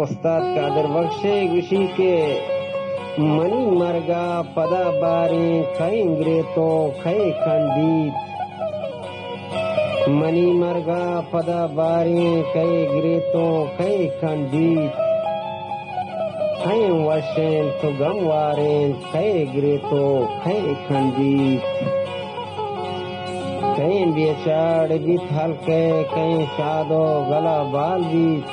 उस्ताद कादर बख्शे गुशी के मनी मरगा पदा बारी खई ग्रेतो खई खंडीत मनी मरगा पदा बारी खई ग्रेतो खई खंडीत खई वशें तो गमवारें खई ग्रेतो खई खंडीत कहीं बेचाड़ बीत हल्के कहीं शादो गला बाल बीत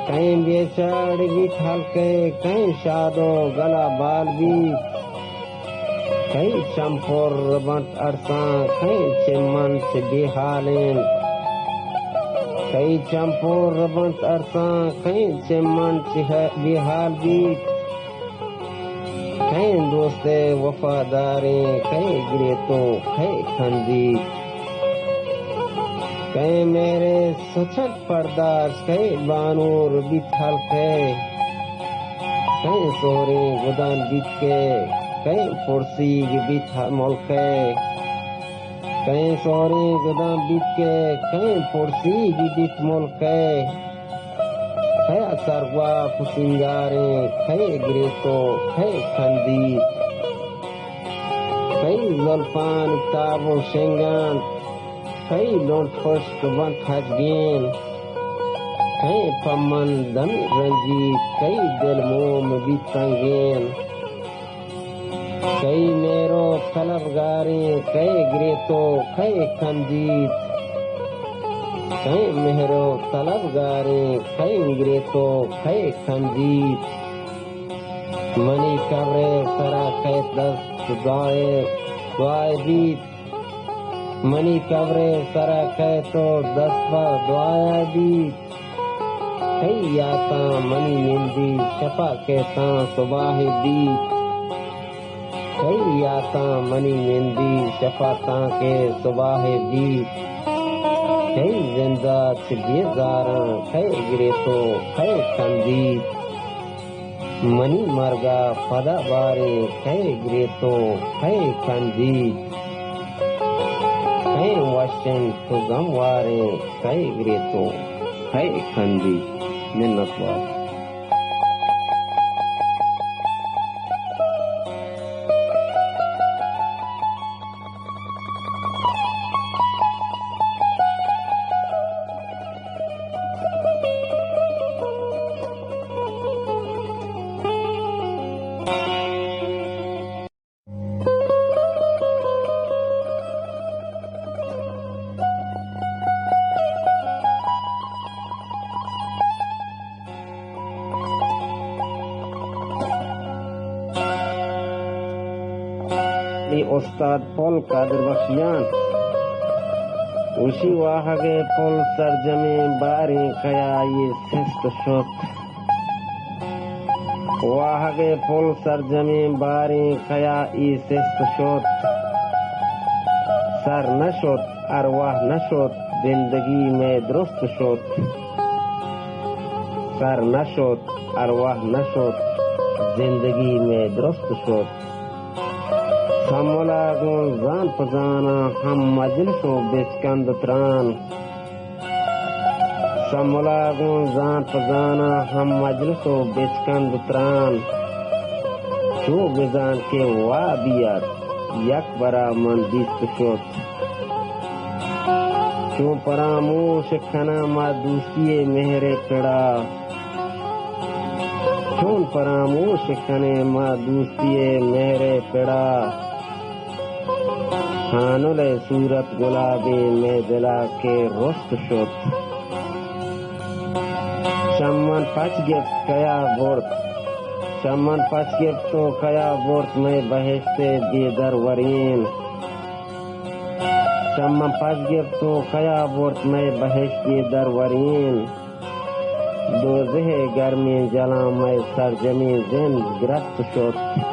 कहीं बेचाड़ बीत हल्के कहीं शादो गला बाल बीत कहीं चंपोर बंट अरसा कहीं चिमन से बेहालें कहीं चंपोर बंट अरसा कहीं चिमन से बेहाल बीत कहीं दोस्ते वफादारे कहीं गिरेतो कहीं खंदीत कहीं मेरे सचल पर्दाश कहीं बानूर बिथल के कहीं सोरे गुदान बीत के कहीं पुरसी बीत मुल्क कहीं सोरे गुदान बीत के कहीं पुरसी बीत मुल्क है सरवा फुसिंगारे है ग्रेतो है खंदीत है जुल्फान ताबो शेंगान है लोट फस्ट वन खजगेन है पमन दम रंजीत है दिल मोम बीतंगेन कई मेरो तलबगारे कई ग्रेतो कई खंदीत कहीं मेहरो तलबगारे कहीं ग्रेतो कहीं खंजीत मनी कब्रे सरा कै दस्त दुआए बीत मनी कब्रे सरा कै तो दस्त दुआया बीत कई याता मनी निंदी शफा कहता सुबह बीत कई याता मनी निंदी शफा के सुबह बीत कई जिंदा बेजारा कई गिरेतो कई खंदीत मनी मरगा पदा बारे कई गिरेतो कई खंदीत कई वशन तो गमवारे कई गिरेतो कई खंदीत मिन्नतवार उस्ताद पोल कादर बख्शियान उसी वाहगे पोल सरजमे बारी कया ये सिस्त शोत वाहगे पोल सरजमे बारी कया ये सिस्त शोत सर न शोत अरवाह न शोत जिंदगी में दुरुस्त शोत सर न शोत अरवाह न शोत जिंदगी में दुरुस्त शोत समला जान पजाना हम मजलिसो बेचकंद त्रान समला जान पजाना हम मजलिसो बेचकंद त्रान शो बेजान के वाबियत यक बरा मन दिस्त शोत शो परामोश खना मा दूसिए मेहरे पेड़ा शोन परामोश खने मा दूसिए मेहरे पेड़ा खानुले सूरत गुलाबी में दिला के रुस्त शोत चमन पच गिफ्ट कया बोर्त चमन पच गिफ्ट तो कया बोर्त में बहेश्ते बेदर वरीन चमन पच गिफ्ट तो कया बोर्त में बहेश्त बेदर वरीन दोज़ह गर्मी जला में सरजमी जिंद ग्रस्त शोत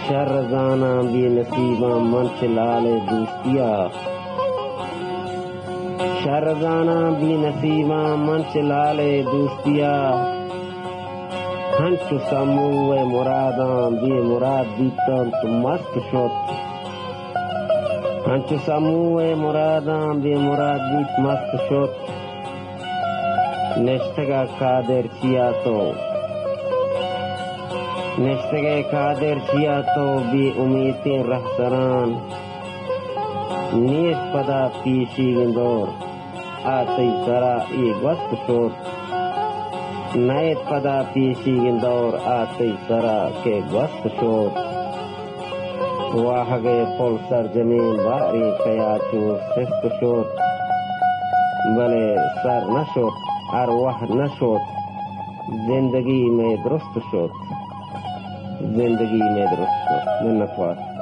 शर्रजाना भी नसीबा मन से लाले दोस्तिया शर्रजाना भी नसीबा मन से लाले दोस्तिया हंस समूह मुरादा भी मुराद बीतन तो मस्त शोत हंस समूह मुरादा भी मुराद बीत मस्त शोत نشتگا کادر چیا تو بی امیدیں رہسران نیش پدا پیشی گندور آتی سرا ای گوست شد نیت پدا پیشی گندور آتی سرا کے گوست شد واہگے پل سر زمین باری کیاچو سست شد بلے سر نشد ارواح نشد زندگی میں درست شد من نخواست